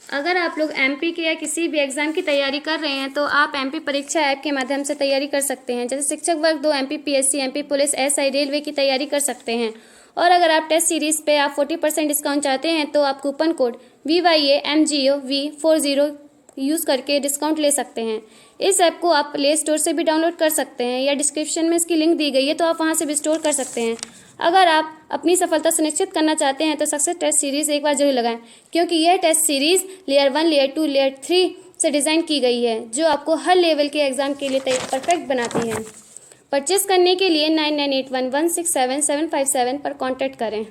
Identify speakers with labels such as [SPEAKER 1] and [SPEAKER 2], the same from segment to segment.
[SPEAKER 1] अगर आप लोग एमपी के या किसी भी एग्ज़ाम की तैयारी कर रहे हैं तो आप एमपी परीक्षा ऐप के माध्यम से तैयारी कर सकते हैं। जैसे शिक्षक वर्ग 2 MP PSC, MP police, SI, railway की तैयारी कर सकते हैं। और अगर आप टेस्ट सीरीज़ पे आप 40% डिस्काउंट चाहते हैं तो आप कूपन कोड VYAMGOV40 यूज़ करके डिस्काउंट ले सकते हैं। इस ऐप को आप प्ले स्टोर से भी डाउनलोड कर सकते हैं या डिस्क्रिप्शन में इसकी लिंक दी गई है तो आप वहां से भी स्टोर कर सकते हैं। अगर आप अपनी सफलता सुनिश्चित करना चाहते हैं तो सक्सेस टेस्ट सीरीज़ एक बार जरूर लगाएं, क्योंकि यह test series layer 1, layer 2, layer 3 से डिज़ाइन की गई है जो आपको हर लेवल के एग्ज़ाम के लिए परफेक्ट बनाती है। परचेस करने के लिए 9981167757 पर कॉन्टैक्ट करें।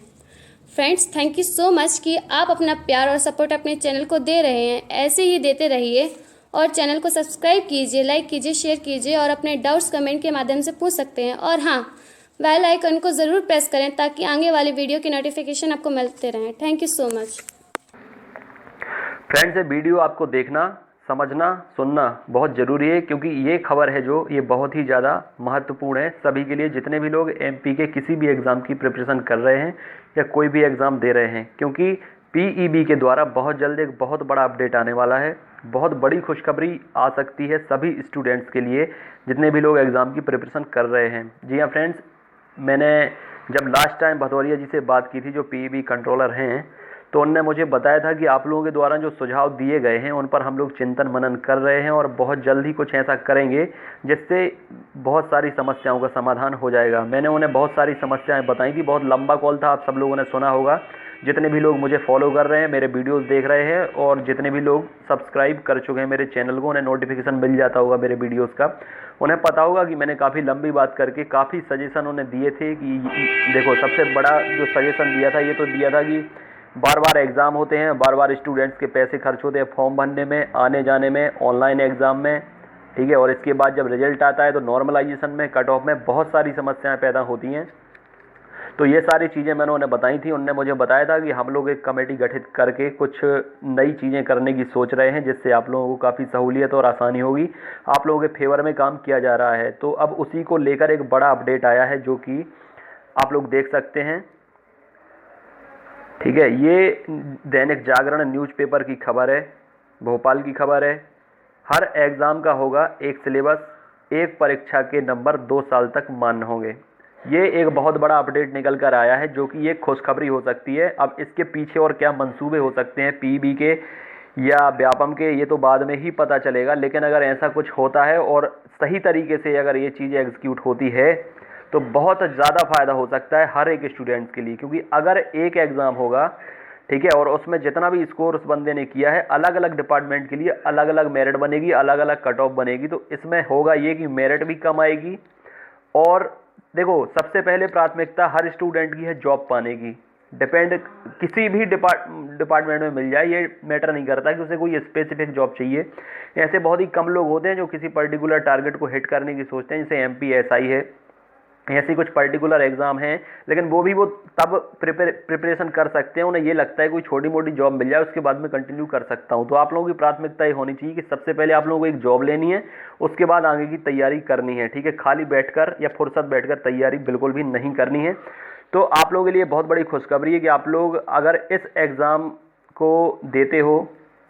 [SPEAKER 1] Friends, thank you so much कि आप अपना प्यार और सपोर्ट अपने चैनल को दे रहे हैं। ऐसे ही देते रहिए और चैनल को सब्सक्राइब कीजिए, लाइक कीजिए, शेयर कीजिए और अपने डाउट्स कमेंट के माध्यम से पूछ सकते हैं। और हाँ, बेल आइकन को ज़रूर प्रेस करें ताकि आगे वाले वीडियो की नोटिफिकेशन आपको मिलते रहें। Thank you so much.
[SPEAKER 2] Friends, ये वीडियो आपको देखना, समझना, सुनना बहुत ज़रूरी है, क्योंकि ये खबर है जो ये बहुत ही ज़्यादा महत्वपूर्ण है सभी के लिए, जितने भी लोग एमपी के किसी भी एग्ज़ाम की प्रिपरेशन कर रहे हैं या कोई भी एग्ज़ाम दे रहे हैं। क्योंकि पीईबी के द्वारा बहुत जल्द एक बहुत बड़ा अपडेट आने वाला है। बहुत बड़ी खुशखबरी आ सकती है सभी स्टूडेंट्स के लिए, जितने भी लोग एग्ज़ाम की प्रिपरेशन कर रहे हैं। जी हाँ फ्रेंड्स, मैंने जब लास्ट टाइम भदौरिया जी से बात की थी, जो पीईबी कंट्रोलर हैं, तो उनने मुझे बताया था कि आप लोगों के द्वारा जो सुझाव दिए गए हैं उन पर हम लोग चिंतन मनन कर रहे हैं और बहुत जल्द ही कुछ ऐसा करेंगे जिससे बहुत सारी समस्याओं का समाधान हो जाएगा। मैंने उन्हें बहुत सारी समस्याएं बताई थी। बहुत लंबा कॉल था, आप सब लोगों ने सुना होगा। जितने भी लोग मुझे फॉलो कर रहे हैं, मेरे वीडियोस देख रहे हैं और जितने भी लोग सब्सक्राइब कर चुके हैं मेरे चैनल को, उन्हें नोटिफिकेशन मिल जाता होगा मेरे वीडियोज़ का। उन्हें पता होगा कि मैंने काफ़ी लंबी बात करके काफ़ी सजेशन उन्हें दिए थे कि देखो, सबसे बड़ा जो सजेशन दिया था ये तो दिया था कि बार बार एग्ज़ाम होते हैं, बार बार स्टूडेंट्स के पैसे खर्च होते हैं फॉर्म भरने में, आने जाने में, ऑनलाइन एग्ज़ाम में, ठीक है। और इसके बाद जब रिजल्ट आता है तो नॉर्मलाइजेशन में, कट ऑफ में बहुत सारी समस्याएं पैदा होती हैं। तो ये सारी चीज़ें मैंने उन्हें बताई थी। उन्होंने मुझे बताया था कि हम लोग एक कमेटी गठित करके कुछ नई चीज़ें करने की सोच रहे हैं, जिससे आप लोगों को काफ़ी सहूलियत और आसानी होगी। आप लोगों के फेवर में काम किया जा रहा है। तो अब उसी को लेकर एक बड़ा अपडेट आया है जो कि आप लोग देख सकते हैं, ठीक है। ये दैनिक जागरण न्यूज़पेपर की खबर है, भोपाल की खबर है। हर एग्ज़ाम का होगा एक सिलेबस, एक परीक्षा के नंबर 2 साल तक मान्य होंगे। ये एक बहुत बड़ा अपडेट निकल कर आया है जो कि ये खुशखबरी हो सकती है। अब इसके पीछे और क्या मंसूबे हो सकते हैं पीईबी के या व्यापम के, ये तो बाद में ही पता चलेगा। लेकिन अगर ऐसा कुछ होता है और सही तरीके से अगर ये चीज़ें एग्जीक्यूट होती है तो बहुत ज़्यादा फ़ायदा हो सकता है हर एक स्टूडेंट्स के लिए। क्योंकि अगर एक एग्ज़ाम होगा, ठीक है, और उसमें जितना भी स्कोर उस बंदे ने किया है, अलग अलग डिपार्टमेंट के लिए अलग अलग मेरिट बनेगी, अलग अलग कट ऑफ बनेगी। तो इसमें होगा ये कि मेरिट भी कम आएगी। और देखो, सबसे पहले प्राथमिकता हर स्टूडेंट की है जॉब पाने की। डिपेंड किसी भी डिपार्टमेंट में मिल जाए, ये मैटर नहीं करता कि उसे कोई स्पेसिफिक जॉब चाहिए। ऐसे बहुत ही कम लोग होते हैं जो किसी पर्टिकुलर टारगेट को हिट करने की सोचते हैं, जैसे MPSI है, ऐसी कुछ पर्टिकुलर एग्जाम हैं। लेकिन वो तब प्रिपरेशन कर सकते हैं, उन्हें ये लगता है कोई छोटी मोटी जॉब मिल जाए उसके बाद में कंटिन्यू कर सकता हूं। तो आप लोगों की प्राथमिकता ये होनी चाहिए कि सबसे पहले आप लोगों को एक जॉब लेनी है, उसके बाद आगे की तैयारी करनी है, ठीक है। खाली बैठकर या फुर्सत बैठकर तैयारी बिल्कुल भी नहीं करनी है। तो आप लोगों के लिए बहुत बड़ी खुशखबरी है कि आप लोग अगर इस एग्ज़ाम को देते हो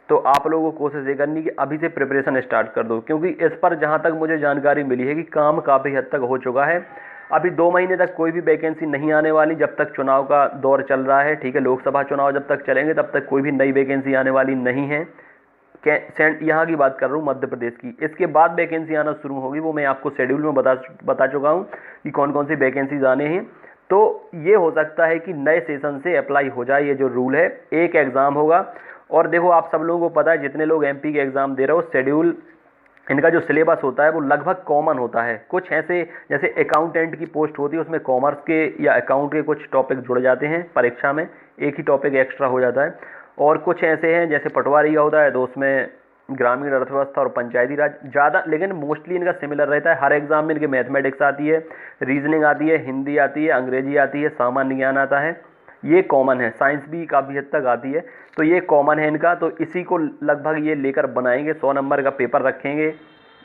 [SPEAKER 2] तो आप लोगों को कोशिश ये करनी कि अभी से प्रिपरेशन स्टार्ट कर दो। क्योंकि इस पर जहां तक मुझे जानकारी मिली है कि काम काफ़ी हद तक हो चुका है। अभी 2 महीने तक कोई भी वैकेंसी नहीं आने वाली जब तक चुनाव का दौर चल रहा है, ठीक है। लोकसभा चुनाव जब तक चलेंगे तब तक कोई भी नई वैकेंसी आने वाली नहीं है। यहाँ की बात कर रहा हूँ, मध्य प्रदेश की। इसके बाद वैकेंसी आना शुरू होगी, वो मैं आपको शेड्यूल में बता चुका हूँ कि कौन कौन सी वैकेंसीज आने हैं। तो ये हो सकता है कि नए सेशन से अप्लाई हो जाए ये जो रूल है। एक एग्ज़ाम होगा। और देखो, आप सब लोगों को पता है, जितने लोग MP के एग्ज़ाम दे रहे हो, शेड्यूल इनका जो सिलेबस होता है वो लगभग कॉमन होता है। कुछ ऐसे जैसे अकाउंटेंट की पोस्ट होती है, उसमें कॉमर्स के या अकाउंट के कुछ टॉपिक जुड़ जाते हैं परीक्षा में, एक ही टॉपिक एक्स्ट्रा हो जाता है। और कुछ ऐसे हैं जैसे पटवारी का होता है तो उसमें ग्रामीण अर्थव्यवस्था और पंचायती राज ज़्यादा, लेकिन मोस्टली इनका सिमिलर रहता है। हर एग्जाम में इनके मैथमेटिक्स आती है, रीजनिंग आती है, हिंदी आती है, अंग्रेजी आती है, सामान्य ज्ञान आता है। ये कॉमन है। साइंस भी काफ़ी हद तक आती है। तो ये कॉमन है इनका। तो इसी को लगभग ये लेकर बनाएंगे। 100 नंबर का पेपर रखेंगे,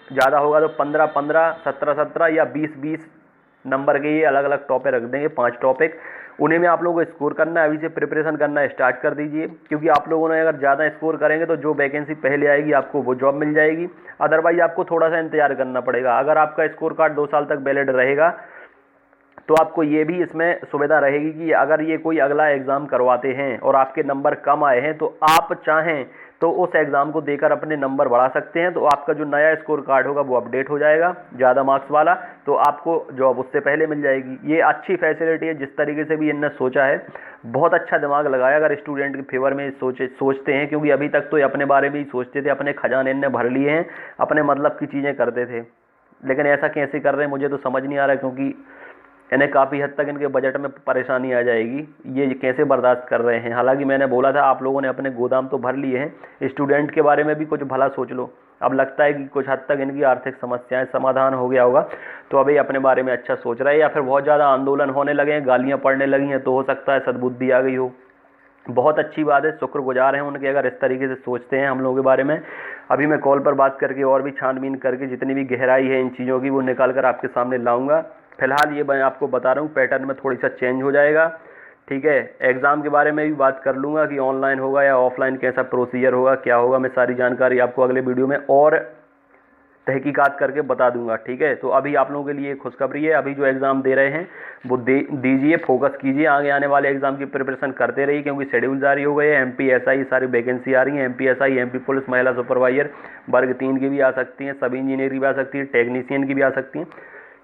[SPEAKER 2] ज़्यादा होगा तो 15-15, 17-17 या 20-20 नंबर के ये अलग अलग टॉपिक रख देंगे, 5 टॉपिक, उन्हीं में आप लोगों को स्कोर करना है। अभी से प्रिपरेशन करना स्टार्ट कर दीजिए, क्योंकि आप लोगों ने अगर ज़्यादा स्कोर करेंगे तो जो वैकेंसी पहले आएगी आपको वो जॉब मिल जाएगी, अदरवाइज आपको थोड़ा सा इंतजार करना पड़ेगा। अगर आपका स्कोर कार्ड 2 साल तक वैलिड रहेगा तो आपको ये भी इसमें सुविधा रहेगी कि अगर ये कोई अगला एग्ज़ाम करवाते हैं और आपके नंबर कम आए हैं तो आप चाहें तो उस एग्ज़ाम को देकर अपने नंबर बढ़ा सकते हैं, तो आपका जो नया स्कोर कार्ड होगा वो अपडेट हो जाएगा ज़्यादा मार्क्स वाला, तो आपको जॉब उससे पहले मिल जाएगी। ये अच्छी फैसिलिटी है, जिस तरीके से भी इनने सोचा है बहुत अच्छा दिमाग लगाया अगर स्टूडेंट के फेवर में सोचते हैं, क्योंकि अभी तक तो ये अपने बारे में ही सोचते थे, अपने खजाने इनने भर लिए हैं, अपने मतलब की चीज़ें करते थे। लेकिन ऐसा कैसे कर रहे हैं मुझे तो समझ नहीं आ रहा, क्योंकि इन्हें काफ़ी हद तक इनके बजट में परेशानी आ जाएगी, ये कैसे बर्दाश्त कर रहे हैं। हालांकि मैंने बोला था आप लोगों ने अपने गोदाम तो भर लिए हैं, स्टूडेंट के बारे में भी कुछ भला सोच लो। अब लगता है कि कुछ हद तक इनकी आर्थिक समस्याएं समाधान हो गया होगा, तो अभी अपने बारे में अच्छा सोच रहे हैं, या फिर बहुत ज़्यादा आंदोलन होने लगे हैं, गालियाँ पड़ने लगी हैं, तो हो सकता है सद्बुद्धि आ गई हो। बहुत अच्छी बात है, शुक्रगुजार हैं उनके अगर इस तरीके से सोचते हैं हम लोगों के बारे में। अभी मैं कॉल पर बात करके और भी छानबीन करके जितनी भी गहराई है इन चीज़ों की वो निकाल कर आपके सामने लाऊंगा। फिलहाल ये मैं आपको बता रहा हूँ पैटर्न में थोड़ी सा चेंज हो जाएगा, ठीक है। एग्ज़ाम के बारे में भी बात कर लूँगा कि ऑनलाइन होगा या ऑफलाइन, कैसा प्रोसीजर होगा, क्या होगा, मैं सारी जानकारी आपको अगले वीडियो में और तहकीकात करके बता दूंगा, ठीक है। तो अभी आप लोगों के लिए खुशखबरी है, अभी जो एग्ज़ाम दे रहे हैं वो दीजिए, फोकस कीजिए, आगे आने वाले एग्ज़ाम की प्रिपरेशन करते रहिए, क्योंकि शेड्यूल जारी हो गए हैं। MPSI सारी वैकेंसी आ रही हैं, MPSI, MP पुलिस, महिला सुपरवाइजर वर्ग 3 की भी आ सकती हैं, सब इंजीनियर की भी आ सकती है, टेक्नीशियन की भी आ सकती हैं,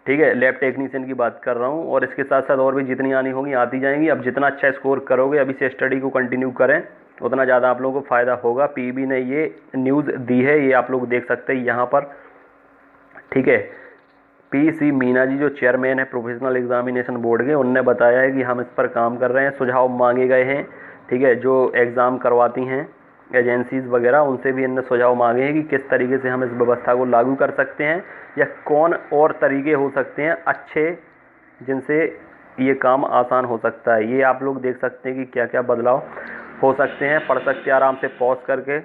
[SPEAKER 2] ठीक है। लैब टेक्नीशियन की बात कर रहा हूँ, और इसके साथ साथ और भी जितनी आनी होंगी आती जाएंगी। अब जितना अच्छा स्कोर करोगे अभी से स्टडी को कंटिन्यू करें, उतना ज़्यादा आप लोगों को फ़ायदा होगा। PB ने ये न्यूज़ दी है, ये आप लोग देख सकते हैं यहाँ पर, ठीक है। PC मीना जी जो चेयरमैन है प्रोफेशनल एग्जामिनेशन बोर्ड के, उनने बताया है कि हम इस पर काम कर रहे हैं, सुझाव मांगे गए हैं, ठीक है। जो एग्ज़ाम करवाती हैं एजेंसीज़ वगैरह, उनसे भी इनने सुझाव मांगे हैं कि किस तरीके से हम इस व्यवस्था को लागू कर सकते हैं, या कौन और तरीके हो सकते हैं अच्छे जिनसे ये काम आसान हो सकता है। ये आप लोग देख सकते हैं कि क्या क्या बदलाव हो सकते हैं, पढ़ सकते हैं आराम से पॉज करके।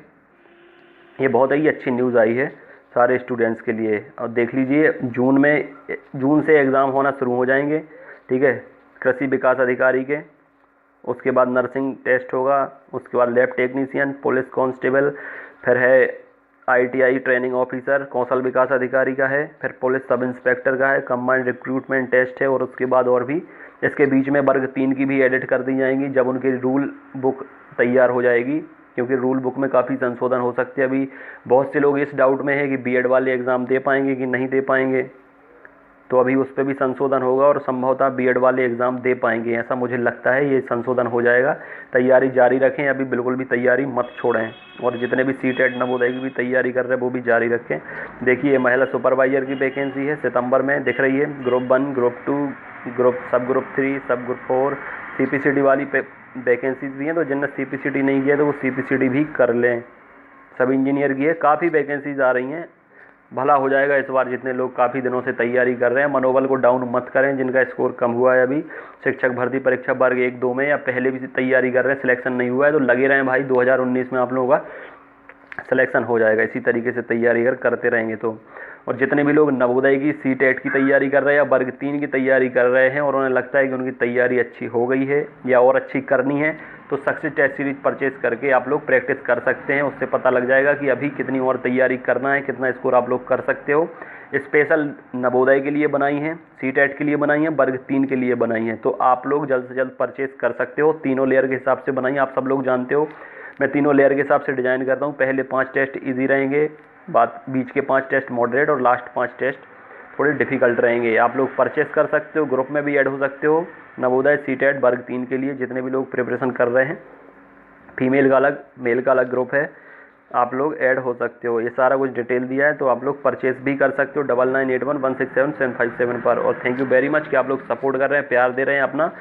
[SPEAKER 2] ये बहुत ही अच्छी न्यूज़ आई है सारे स्टूडेंट्स के लिए। और देख लीजिए जून से एग्ज़ाम होना शुरू हो जाएंगे, ठीक है, कृषि विकास अधिकारी के, उसके बाद नर्सिंग टेस्ट होगा, उसके बाद लैब टेक्नीशियन, पुलिस कांस्टेबल, फिर है ITI ट्रेनिंग ऑफिसर, कौशल विकास अधिकारी का है, फिर पुलिस सब इंस्पेक्टर का है, कंबाइंड रिक्रूटमेंट टेस्ट है, और उसके बाद और भी इसके बीच में वर्ग 3 की भी एडिट कर दी जाएंगी जब उनकी रूल बुक तैयार हो जाएगी, क्योंकि रूल बुक में काफ़ी संशोधन हो सकते हैं। अभी बहुत से लोग इस डाउट में है कि B.Ed वाले एग्ज़ाम दे पाएंगे कि नहीं दे पाएंगे, तो अभी उस पर भी संशोधन होगा और संभवतः B.Ed वाले एग्ज़ाम दे पाएंगे, ऐसा मुझे लगता है। ये संशोधन हो जाएगा, तैयारी जारी रखें, अभी बिल्कुल भी तैयारी मत छोड़ें, और जितने भी CTET नवोदय की भी तैयारी कर रहे हैं वो भी जारी रखें। देखिए महिला सुपरवाइजर की वैकेंसी है, सितंबर में दिख रही है, ग्रुप 1, ग्रुप 2, सब ग्रुप 3, सब ग्रुप 4, CPCD वाली वैकेंसीज भी हैं, तो जिनने CPCD नहीं किया तो वो CPCD भी कर लें। सब इंजीनियर की है, काफ़ी वैकेंसीज आ रही हैं, भला हो जाएगा इस बार। जितने लोग काफ़ी दिनों से तैयारी कर रहे हैं, मनोबल को डाउन मत करें। जिनका स्कोर कम हुआ है अभी शिक्षक भर्ती परीक्षा वर्ग 1-2 में, या पहले भी तैयारी कर रहे हैं, सिलेक्शन नहीं हुआ है, तो लगे रहें भाई, 2019 में आप लोगों का सिलेक्शन हो जाएगा। इसी तरीके से तैयारी अगर करते रहेंगे तो। और जितने भी लोग नवोदय की CTET की तैयारी कर रहे हैं या वर्ग 3 की तैयारी कर रहे हैं और उन्हें लगता है कि उनकी तैयारी अच्छी हो गई है या और अच्छी करनी है, तो सक्सेस टेस्ट सीरीज परचेज करके आप लोग प्रैक्टिस कर सकते हैं। उससे पता लग जाएगा कि अभी कितनी और तैयारी करना है, कितना स्कोर आप लोग कर सकते हो। स्पेशल नवोदय के लिए बनाई हैं, CTET के लिए बनाई हैं, वर्ग 3 के लिए बनाई हैं, तो आप लोग जल्द से जल्द परचेज कर सकते हो। तीनों लेयर के हिसाब से बनाई, आप सब लोग जानते हो मैं तीनों लेयर के हिसाब से डिज़ाइन करता हूँ। पहले 5 टेस्ट इजी रहेंगे, बीच के 5 टेस्ट मॉडरेट, और लास्ट 5 टेस्ट थोड़े डिफ़िकल्ट रहेंगे। आप लोग परचेस कर सकते हो, ग्रुप में भी ऐड हो सकते हो। नवोदय CTET वर्ग 3 के लिए जितने भी लोग प्रिपरेशन कर रहे हैं, फीमेल का अलग मेल का अलग ग्रुप है, आप लोग ऐड हो सकते हो। ये सारा कुछ डिटेल दिया है, तो आप लोग परचेस भी कर सकते हो 9981167757 पर। और थैंक यू वेरी मच कि आप लोग सपोर्ट कर रहे हैं, प्यार दे रहे हैं अपना,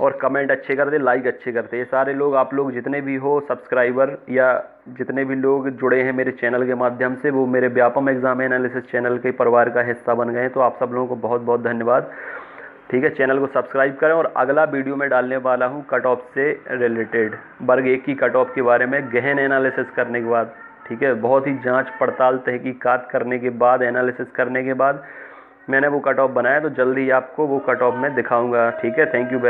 [SPEAKER 2] और कमेंट अच्छे कर दे, लाइक अच्छे करते। ये सारे लोग आप लोग जितने भी हो सब्सक्राइबर या जितने भी लोग जुड़े हैं मेरे चैनल के माध्यम से, वो मेरे व्यापम एग्जाम एनालिसिस चैनल के परिवार का हिस्सा बन गए हैं, तो आप सब लोगों को बहुत बहुत धन्यवाद। ठीक है, चैनल को सब्सक्राइब करें। और अगला वीडियो में डालने वाला हूं कट ऑफ से रिलेटेड, वर्ग 1 की कट ऑफ के बारे में गहन एनालिसिस करने के बाद, ठीक है, बहुत ही जांच पड़ताल तहकीकात करने के बाद, एनालिसिस करने के बाद मैंने वो कट ऑफ बनाया, तो जल्दी आपको वो कट ऑफ मैं दिखाऊंगा। ठीक है, थैंक यू वेरी